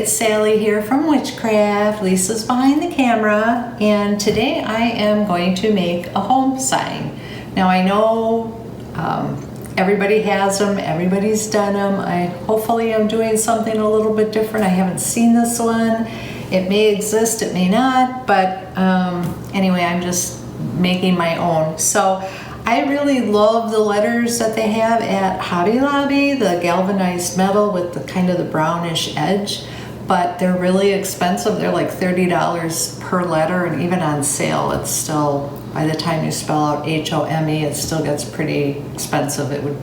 it's Sally here from Witchcraft. Lisa's behind the camera, and today I am going to make a home sign. Now I know everybody has them, everybody's done them. Hopefully I'm doing something a little bit different. I haven't seen this one. It may exist, it may not, but anyway, I'm just making my own. So I really love the letters that they have at Hobby Lobby, the galvanized metal with the kind of the brownish edge, but they're really expensive. They're like $30 per letter, and even on sale, it's still, by the time you spell out H-O-M-E, it still gets pretty expensive. It would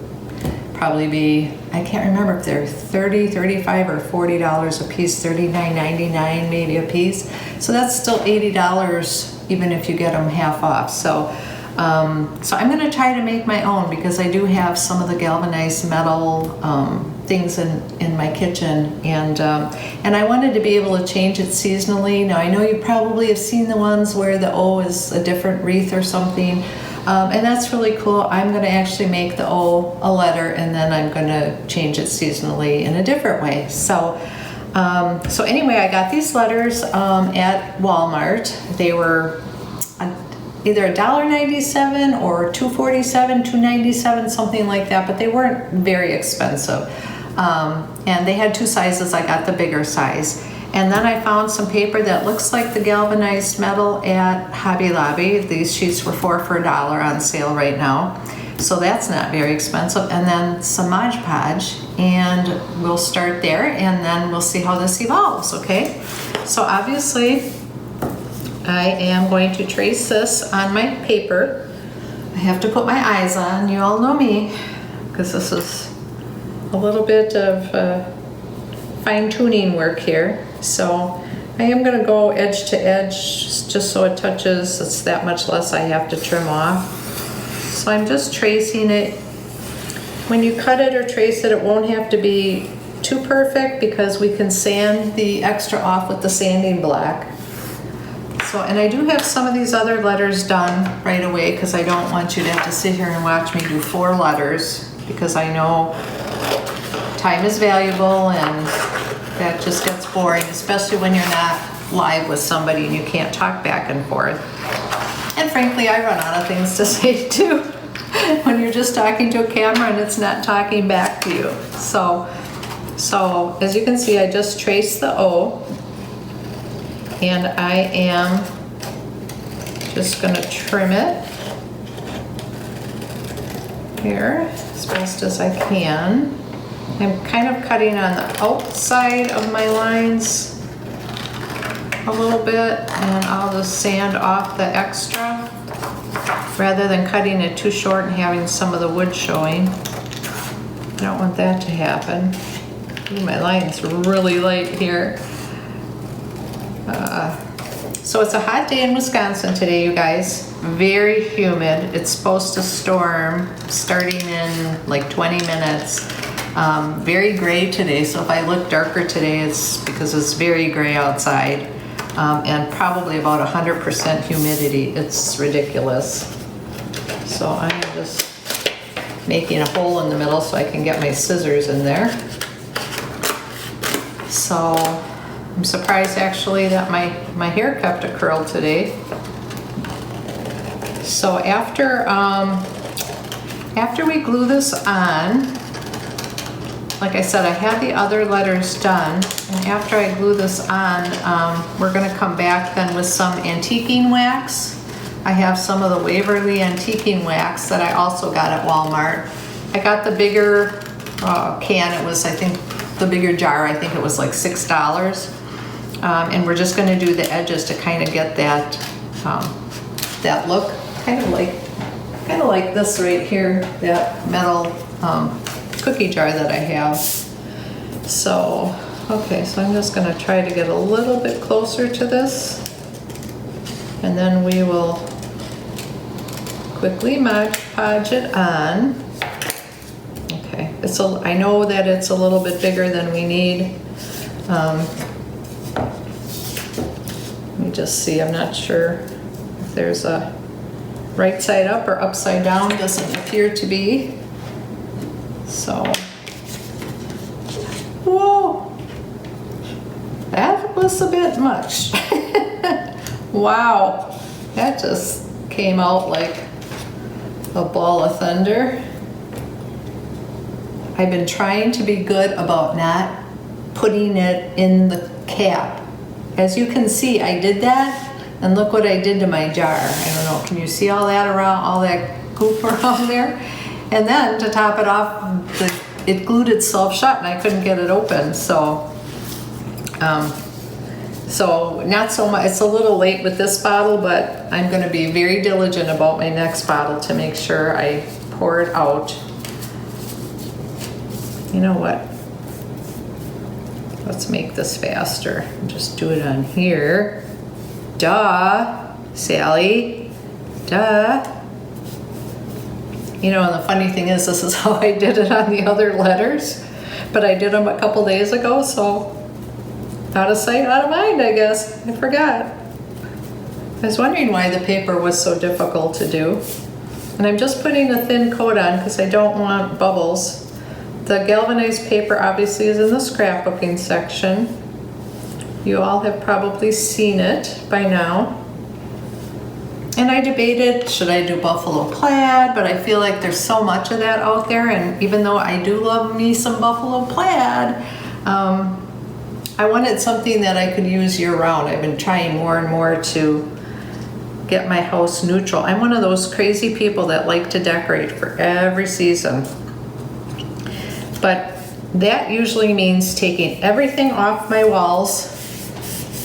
probably be, I can't remember if they're $30, $35, or $40 a piece, $39.99 maybe a piece. So that's still $80 even if you get them half off. So I'm going to try to make my own, because I do have some of the galvanized metal things in my kitchen, and I wanted to be able to change it seasonally. Now I know you probably have seen the ones where the O is a different wreath or something, and that's really cool. I'm going to actually make the O a letter, and then I'm going to change it seasonally in a different way. So anyway, I got these letters at Walmart. They were either $1.97 or $2.47, $2.97, something like that, but they weren't very expensive. And they had two sizes. I got the bigger size. And then I found some paper that looks like the galvanized metal at Hobby Lobby. These sheets were 4 for $1 on sale right now. So that's not very expensive. And then some Mod Podge, and we'll start there, and then we'll see how this evolves, okay? So obviously, I am going to trace this on my paper. I have to put my eyes on, you all know me, because this is a little bit of fine-tuning work here. So I am going to go edge to edge just so it touches. It's that much less I have to trim off. So I'm just tracing it. When you cut it or trace it, it won't have to be too perfect, because we can sand the extra off with the sanding block. So, and I do have some of these other letters done right away, because I don't want you to have to sit here and watch me do 4 letters, because I know time is valuable and that just gets boring, especially when you're not live with somebody and you can't talk back and forth. And frankly, I run out of things to say too when you're just talking to a camera and it's not talking back to you. So as you can see, I just traced the O. And I am just going to trim it here as best as I can. I'm kind of cutting on the outside of my lines a little bit, and I'll just sand off the extra rather than cutting it too short and having some of the wood showing. I don't want that to happen. Ooh, my line's really light here. So it's a hot day in Wisconsin today, you guys. Very humid. It's supposed to storm starting in like 20 minutes. Very gray today, so if I look darker today, it's because it's very gray outside, and probably about 100% humidity. It's ridiculous. So I'm just making a hole in the middle so I can get my scissors in there. So I'm surprised actually that my hair kept a curl today. So after we glue this on, like I said, I had the other letters done, and after I glue this on, we're going to come back then with some antiquing wax. I have some of the Waverly antiquing wax that I also got at Walmart. I got the bigger can. It was, I think, the bigger jar. I think it was like $6. And we're just going to do the edges to kind of get that that look, kind of like this right here, that metal cookie jar that I have. So, okay, so I'm just going to try to get a little bit closer to this, and then we will quickly Mod Podge it on. Okay, I know that it's a little bit bigger than we need. Let me just see, I'm not sure if there's a right side up or upside down. Doesn't appear to be. So, whoa! this a bit much. Wow, that just came out like a ball of thunder. I've been trying to be good about not putting it in the cap. As you can see, I did that, and look what I did to my jar. I don't know, can you see all that around, all that goop around there? And then to top it off, it glued itself shut and I couldn't get it open. So not so much, it's a little late with this bottle, but I'm gonna be very diligent about my next bottle to make sure I pour it out. You know what? Let's make this faster. Just do it on here. Duh, Sally, duh. You know, and the funny thing is, this is how I did it on the other letters, but I did them a couple days ago, so out of sight, out of mind, I guess. I forgot. I was wondering why the paper was so difficult to do. And I'm just putting a thin coat on because I don't want bubbles. The galvanized paper obviously is in the scrapbooking section. You all have probably seen it by now. And I debated, should I do buffalo plaid? But I feel like there's so much of that out there, and even though I do love me some buffalo plaid, I wanted something that I could use year round. I've been trying more and more to get my house neutral. I'm one of those crazy people that like to decorate for every season. But that usually means taking everything off my walls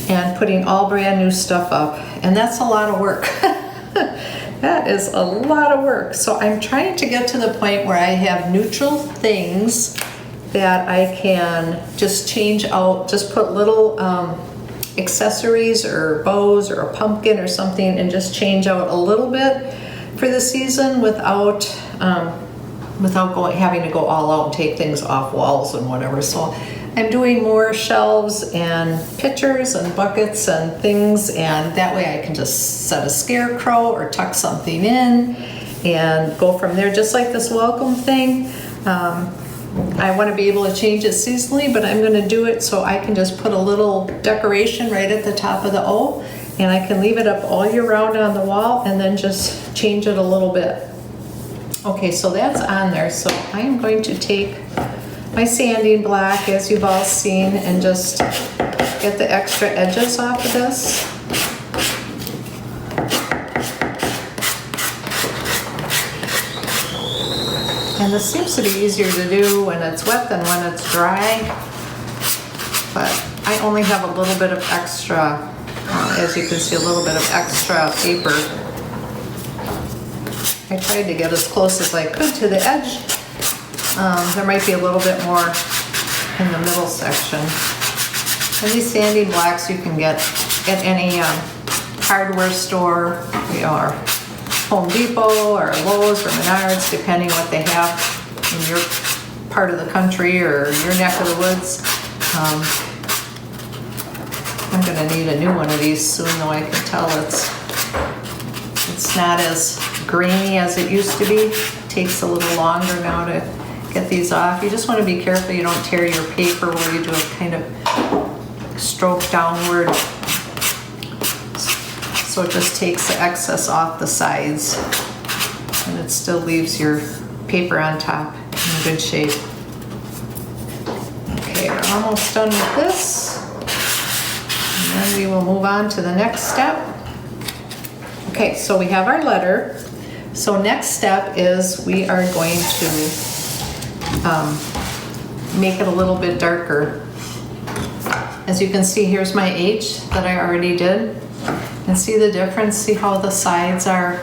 and putting all brand new stuff up. And that's a lot of work. That is a lot of work. So I'm trying to get to the point where I have neutral things that I can just change out, just put little accessories or bows or a pumpkin or something and just change out a little bit for the season without having to go all out and take things off walls and whatever. So I'm doing more shelves and pitchers and buckets and things, and that way I can just set a scarecrow or tuck something in and go from there, just like this welcome thing. I want to be able to change it seasonally, but I'm going to do it so I can just put a little decoration right at the top of the O, and I can leave it up all year round on the wall and then just change it a little bit. Okay, so that's on there. So I am going to take my sanding block, as you've all seen, and just get the extra edges off of this. And this seems to be easier to do when it's wet than when it's dry, but I only have a little bit of extra, as you can see, a little bit of extra paper. I tried to get as close as I could to the edge. There might be a little bit more in the middle section. And these sanding blocks you can get at any hardware store or Home Depot or Lowe's or Menards, depending what they have in your part of the country or your neck of the woods. I'm gonna need a new one of these soon, though. I can tell it's not as grainy as it used to be. It takes a little longer now to get these off. You just want to be careful you don't tear your paper where you do a kind of stroke downward, so it just takes the excess off the sides and it still leaves your paper on top in good shape. Okay, we're almost done with this, and then we will move on to the next step. Okay, so we have our letter. So next step is we are going to make it a little bit darker. As you can see, here's my H that I already did. And see the difference? See how the sides are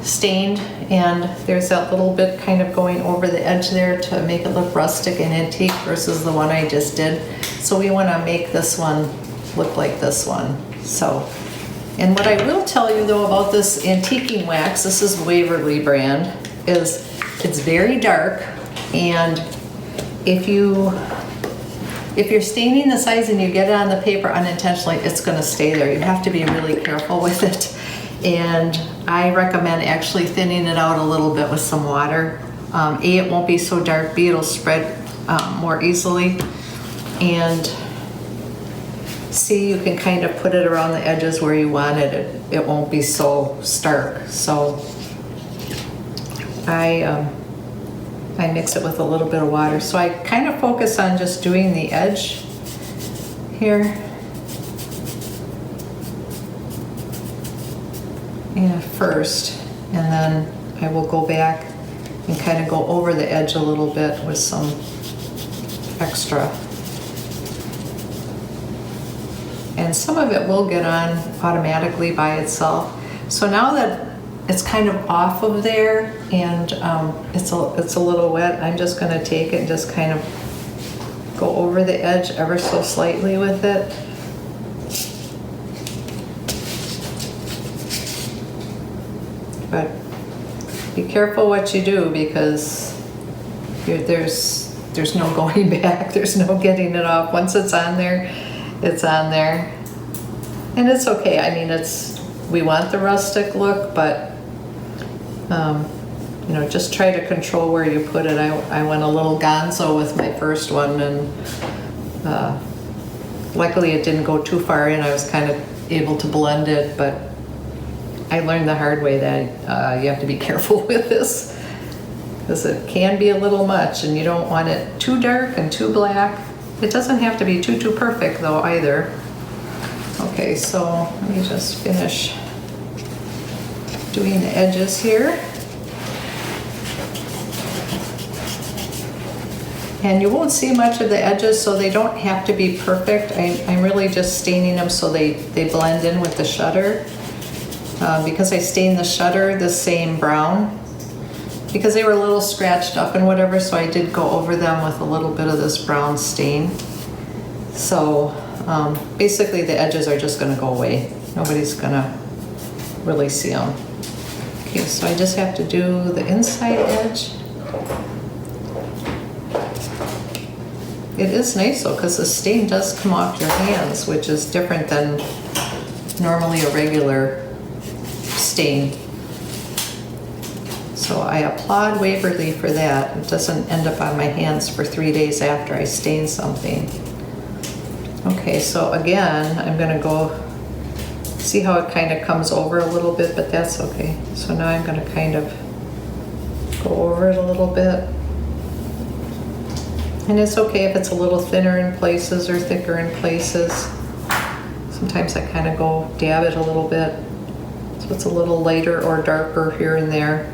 stained, and there's that little bit kind of going over the edge there to make it look rustic and antique versus the one I just did. So we want to make this one look like this one. So, and what I will tell you though about this antiquing wax, this is Waverly brand, is it's very dark, and if you're staining the sides and you get it on the paper unintentionally, it's going to stay there. You have to be really careful with it. And I recommend actually thinning it out a little bit with some water. A, it won't be so dark. B, it'll spread more easily. And see, you can kind of put it around the edges where you want it. It won't be so stark. So I mix it with a little bit of water. So I kind of focus on just doing the edge here. And first, and then I will go back and kind of go over the edge a little bit with some extra. And some of it will get on automatically by itself. So now that it's kind of off of there and it's a little wet, I'm just going to take it and just kind of go over the edge ever so slightly with it. But be careful what you do, because there's no going back. There's no getting it off. Once it's on there, it's on there. And it's okay. I mean, we want the rustic look, but you know, just try to control where you put it. I went a little gonzo with my first one, and luckily it didn't go too far in. I was kind of able to blend it, but I learned the hard way that you have to be careful with this, because it can be a little much, and you don't want it too dark and too black. It doesn't have to be too perfect though either. Okay, so let me just finish doing the edges here. And you won't see much of the edges, so they don't have to be perfect. I'm really just staining them so they blend in with the shutter. Because I stained the shutter the same brown, because they were a little scratched up and whatever, so I did go over them with a little bit of this brown stain. So basically the edges are just going to go away. Nobody's going to really see them. Okay, so I just have to do the inside edge. It is nice though, because the stain does come off your hands, which is different than normally a regular stain. So I applaud Waverly for that. It doesn't end up on my hands for 3 days after I stain something. Okay, so again, I'm going to go see how it kind of comes over a little bit, but that's okay. So now I'm going to kind of go over it a little bit. And it's okay if it's a little thinner in places or thicker in places. Sometimes I kind of go dab it a little bit, so it's a little lighter or darker here and there.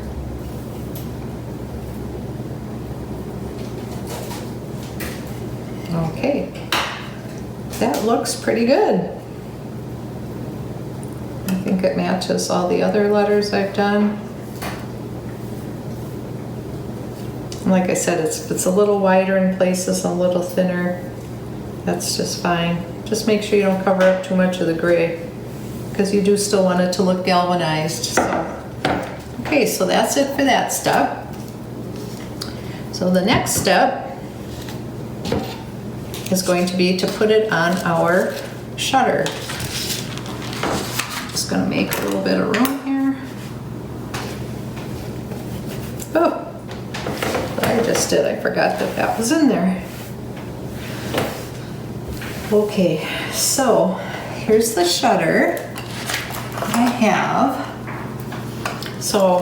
Okay, that looks pretty good. I think it matches all the other letters I've done. And like I said, it's a little wider in places, a little thinner. That's just fine. Just make sure you don't cover up too much of the gray, because you do still want it to look galvanized. So, okay, so that's it for that step. So the next step is going to be to put it on our shutter. Just going to make a little bit of room here. Oh, what I just did, I forgot that was in there. Okay, so here's the shutter I have. So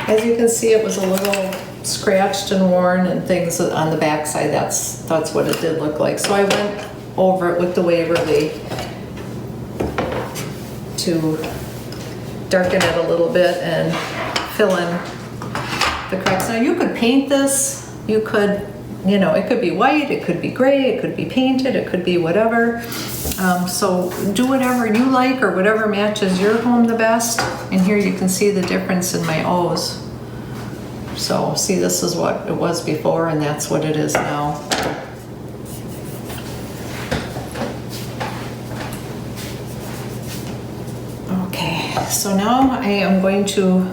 as you can see, it was a little scratched and worn and things on the back side. That's what it did look like. So I went over it with the Waverly to darken it a little bit and fill in the cracks. Now you could paint this, you could, you know, it could be white, it could be gray, it could be painted, it could be whatever. So do whatever you like or whatever matches your home the best. And here you can see the difference in my O's. So see, this is what it was before and that's what it is now. Okay, so now I am going to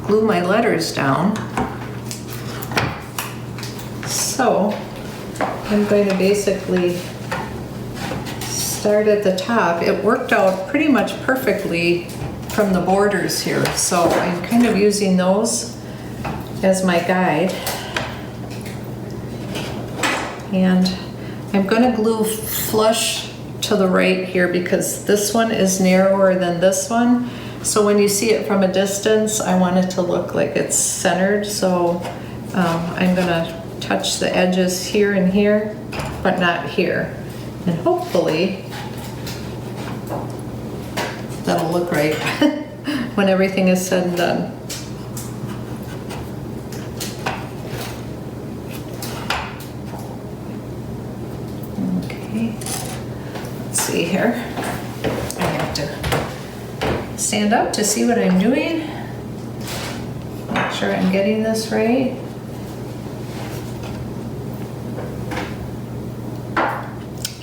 glue my letters down. So I'm going to basically start at the top. It worked out pretty much perfectly from the borders here, so I'm kind of using those as my guide. And I'm gonna glue flush to the right here because this one is narrower than this one. So when you see it from a distance, I want it to look like it's centered. So I'm gonna touch the edges here and here, but not here. And hopefully that'll look right when everything is said and done. Okay, let's see here. I have to stand up to see what I'm doing. Make sure I'm getting this right.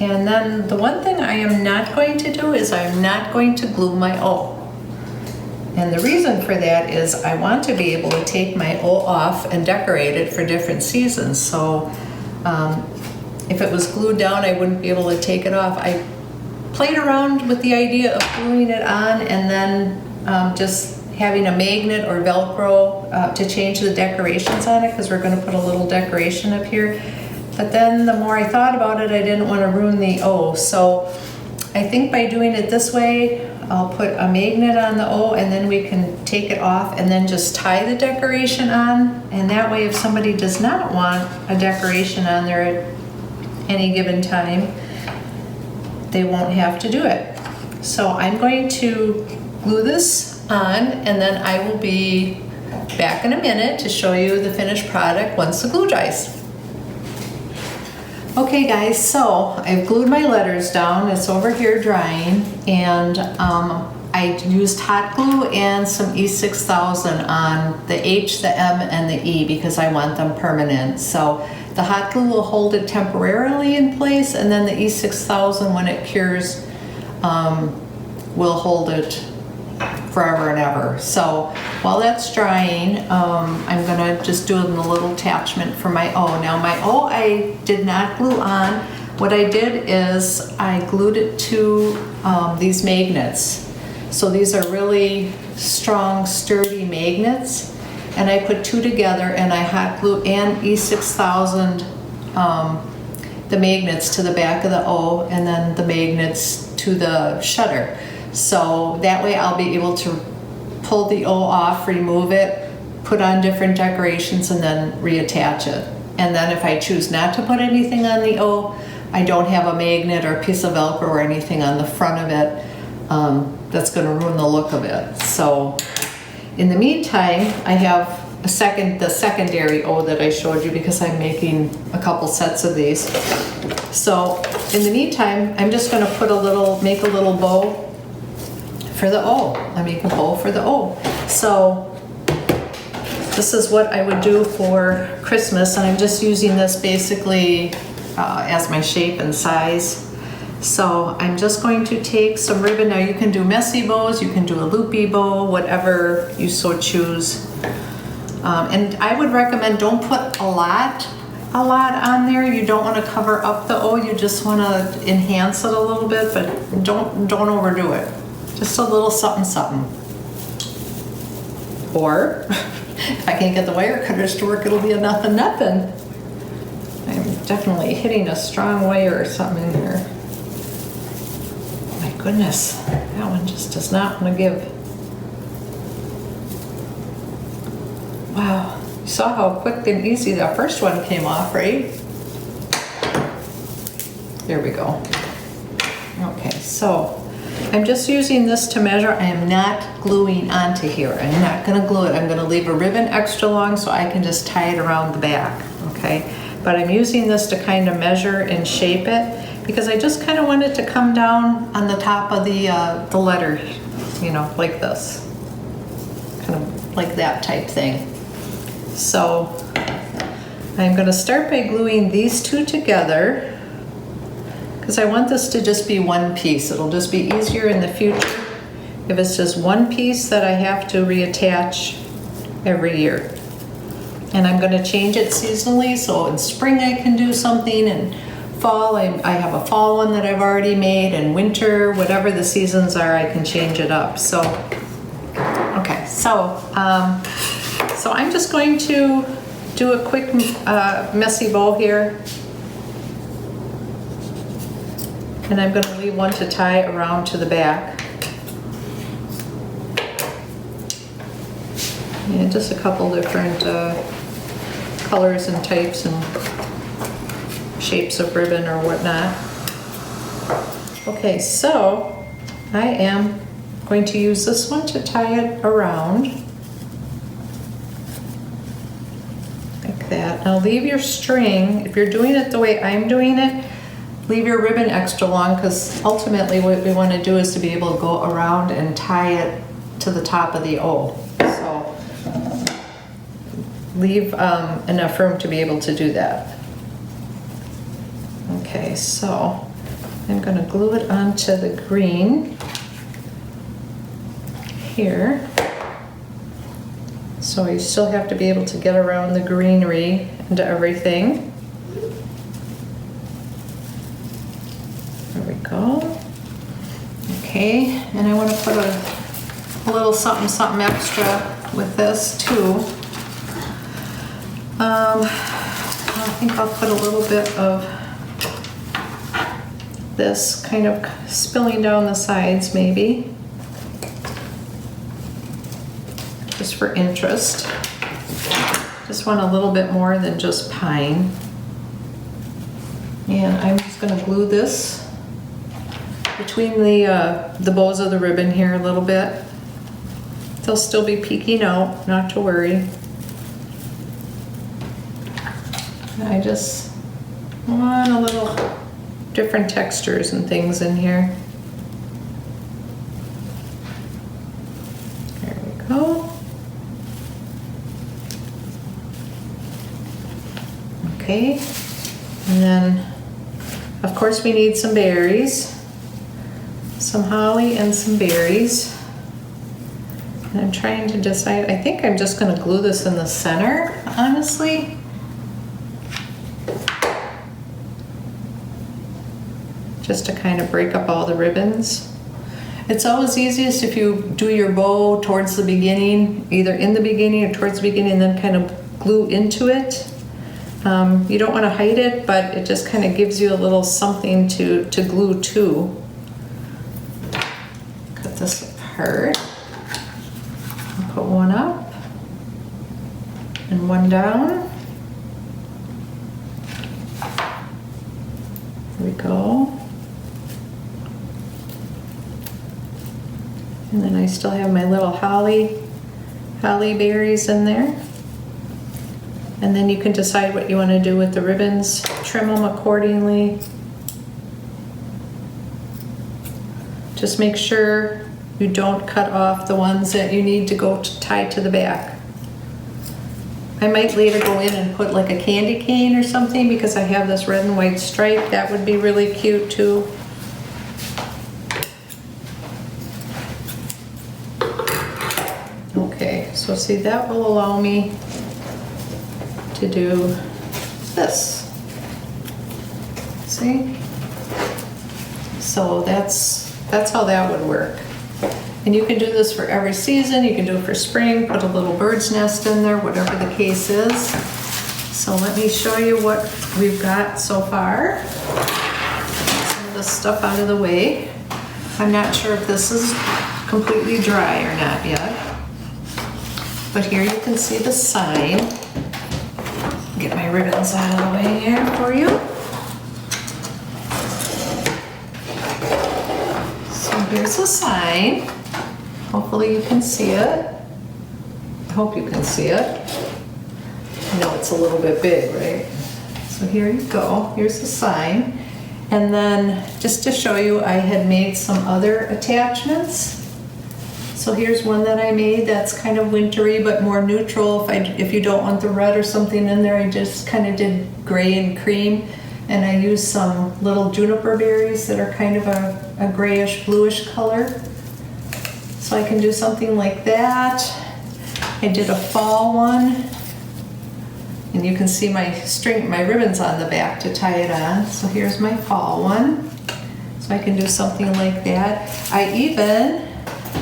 And then the one thing I am not going to do is I'm not going to glue my O. And the reason for that is I want to be able to take my O off and decorate it for different seasons. So if it was glued down, I wouldn't be able to take it off. I played around with the idea of gluing it on and then just having a magnet or Velcro to change the decorations on it, because we're going to put a little decoration up here. But then the more I thought about it, I didn't want to ruin the O. So I think by doing it this way, I'll put a magnet on the O and then we can take it off and then just tie the decoration on. And that way, if somebody does not want a decoration on there at any given time, they won't have to do it. So I'm going to glue this on and then I will be back in a minute to show you the finished product once the glue dries. Okay guys, so I've glued my letters down. It's over here drying, and I used hot glue and some E6000 on the H, the M, and the E because I want them permanent. So the hot glue will hold it temporarily in place, and then the E6000, when it cures, will hold it forever and ever. So while that's drying, I'm gonna just do a little attachment for my O. Now my O I did not glue on. What I did is I glued it to these magnets. So these are really strong, sturdy magnets. And I put two together and I hot glue and E6000 the magnets to the back of the O and then the magnets to the shutter. So that way I'll be able to pull the O off, remove it, put on different decorations, and then reattach it. And then if I choose not to put anything on the O, I don't have a magnet or a piece of Velcro or anything on the front of it that's going to ruin the look of it. So in the meantime, I have the secondary O that I showed you because I'm making a couple sets of these. So in the meantime, I'm just going to make a little bow for the O. I make a bow for the O. So this is what I would do for Christmas, and I'm just using this basically as my shape and size. So I'm just going to take some ribbon. Now you can do messy bows, you can do a loopy bow, whatever you so choose. And I would recommend don't put a lot on there. You don't want to cover up the O, you just want to enhance it a little bit, but don't overdo it. Just a little something something. Or if I can't get the wire cutters to work, it'll be a nothing nothing. I'm definitely hitting a strong wire or something in here. My goodness, that one just does not want to give. Wow, you saw how quick and easy that first one came off, right? There we go. Okay, so I'm just using this to measure. I am not gluing onto here. I'm not gonna glue it. I'm gonna leave a ribbon extra long so I can just tie it around the back, okay? But I'm using this to kind of measure and shape it because I just kind of want it to come down on the top of the letter, you know, like this. Kind of like that type thing. So I'm gonna start by gluing these two together, because I want this to just be one piece. It'll just be easier in the future if it's just one piece that I have to reattach every year. And I'm going to change it seasonally, so in spring I can do something, and fall I have a fall one that I've already made, and winter, whatever the seasons are, I can change it up. So, okay, so I'm just going to do a quick messy bow here. And I'm going to leave one to tie around to the back. And just a couple different colors and types and shapes of ribbon or whatnot. Okay, so I am going to use this one to tie it around like that. Now leave your string, if you're doing it the way I'm doing it, leave your ribbon extra long, because ultimately what we want to do is to be able to go around and tie it to the top of the O. So leave enough room to be able to do that. Okay, so I'm going to glue it onto the green here. So you still have to be able to get around the greenery and everything. There we go. Okay, and I want to put a little something extra with this too. I think I'll put a little bit of this kind of spilling down the sides maybe, just for interest. Just want a little bit more than just pine. And I'm just going to glue this between the bows of the ribbon here a little bit. They'll still be peeking out, not to worry. I just want a little different textures and things in here. There we go. Okay, and then of course we need some berries, some holly and some berries. And I'm trying to decide, I think I'm just going to glue this in the center, honestly. Just to kind of break up all the ribbons. It's always easiest if you do your bow towards the beginning, either in the beginning or towards the beginning, and then kind of glue into it. You don't want to hide it, but it just kind of gives you a little something to glue to. Cut this apart. Put one up and one down. There we go. And then I still have my little holly berries in there. And then you can decide what you want to do with the ribbons. Trim them accordingly. Just make sure you don't cut off the ones that you need to go to tie to the back. I might later go in and put like a candy cane or something, because I have this red and white stripe. That would be really cute too. Okay, so see, that will allow me to do this. See? So that's how that would work. And you can do this for every season. You can do it for spring, put a little bird's nest in there, whatever the case is. So let me show you what we've got so far. Get some of this stuff out of the way. I'm not sure if this is completely dry or not yet. But here you can see the sign. Get my ribbons out of the way here for you. So here's the sign. Hopefully you can see it. I hope you can see it. I know it's a little bit big, right? So here you go. Here's the sign. And then just to show you, I had made some other attachments. So here's one that I made that's kind of wintry but more neutral. If you don't want the red or something in there, I just kind of did gray and cream. And I used some little juniper berries that are kind of a grayish bluish color. So I can do something like that. I did a fall one. And you can see my ribbons on the back to tie it on. So here's my fall one. So I can do something like that. I even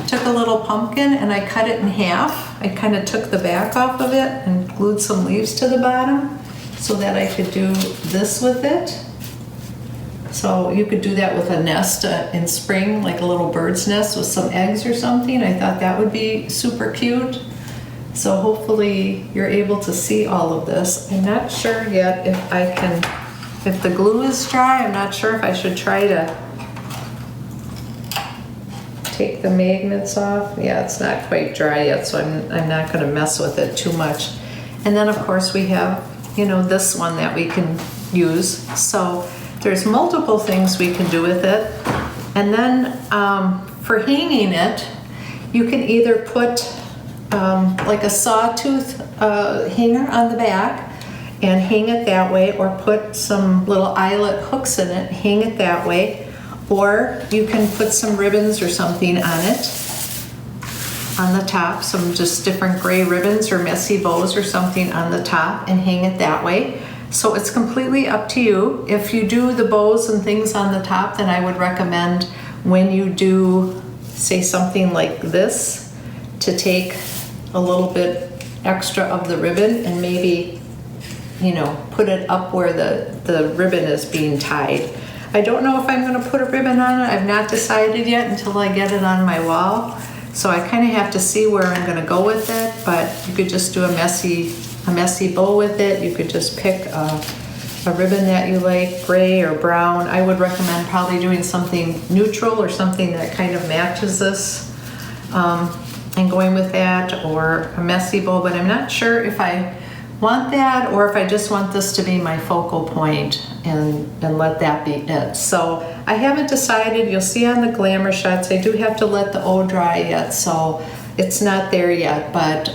took a little pumpkin and I cut it in half. I kind of took the back off of it and glued some leaves to the bottom so that I could do this with it. So you could do that with a nest in spring, like a little bird's nest with some eggs or something. I thought that would be super cute. So hopefully you're able to see all of this. I'm not sure yet if the glue is dry. I'm not sure if I should try to take the magnets off. Yeah, it's not quite dry yet, so I'm not going to mess with it too much. And then of course we have, this one that we can use. So there's multiple things we can do with it. And then for hanging it, you can either put like a sawtooth hanger on the back and hang it that way, or put some little eyelet hooks in it, hang it that way. Or you can put some ribbons or something on it, on the top, some just different gray ribbons or messy bows or something on the top, and hang it that way. So it's completely up to you. If you do the bows and things on the top, then I would recommend when you do, say, something like this, to take a little bit extra of the ribbon and maybe, put it up where the ribbon is being tied. I don't know if I'm going to put a ribbon on it. I've not decided yet until I get it on my wall. So I kind of have to see where I'm going to go with it, but you could just do a messy bow with it. You could just pick a ribbon that you like, gray or brown. I would recommend probably doing something neutral or something that kind of matches this and going with that, or a messy bow, but I'm not sure if I want that or if I just want this to be my focal point and let that be it. So I haven't decided. You'll see on the glamour shots, I do have to let the O dry yet, so it's not there yet, but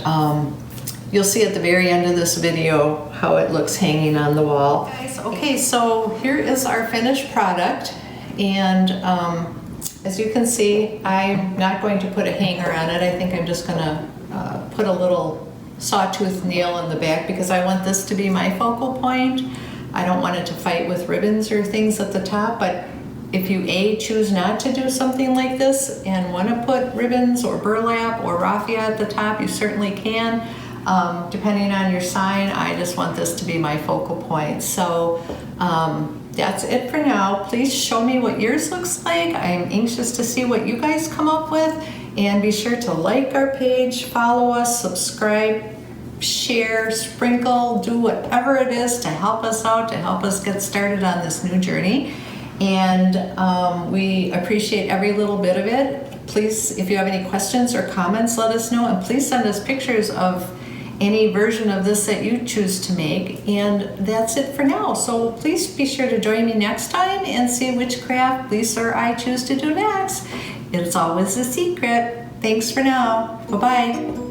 you'll see at the very end of this video how it looks hanging on the wall. Okay, so here is our finished product, and as you can see, I'm not going to put a hanger on it. I think I'm just gonna put a little sawtooth nail in the back because I want this to be my focal point. I don't want it to fight with ribbons or things at the top, but if you choose not to do something like this and want to put ribbons or burlap or raffia at the top, you certainly can. Depending on your sign, I just want this to be my focal point. So that's it for now. Please show me what yours looks like. I'm anxious to see what you guys come up with. And be sure to like our page, follow us, subscribe, share, sprinkle, do whatever it is to help us out, to help us get started on this new journey. And we appreciate every little bit of it. Please, if you have any questions or comments, let us know. And please send us pictures of any version of this that you choose to make. And that's it for now. So please be sure to join me next time and see which craft Lisa or I choose to do next. It's always a secret. Thanks for now. Bye-bye.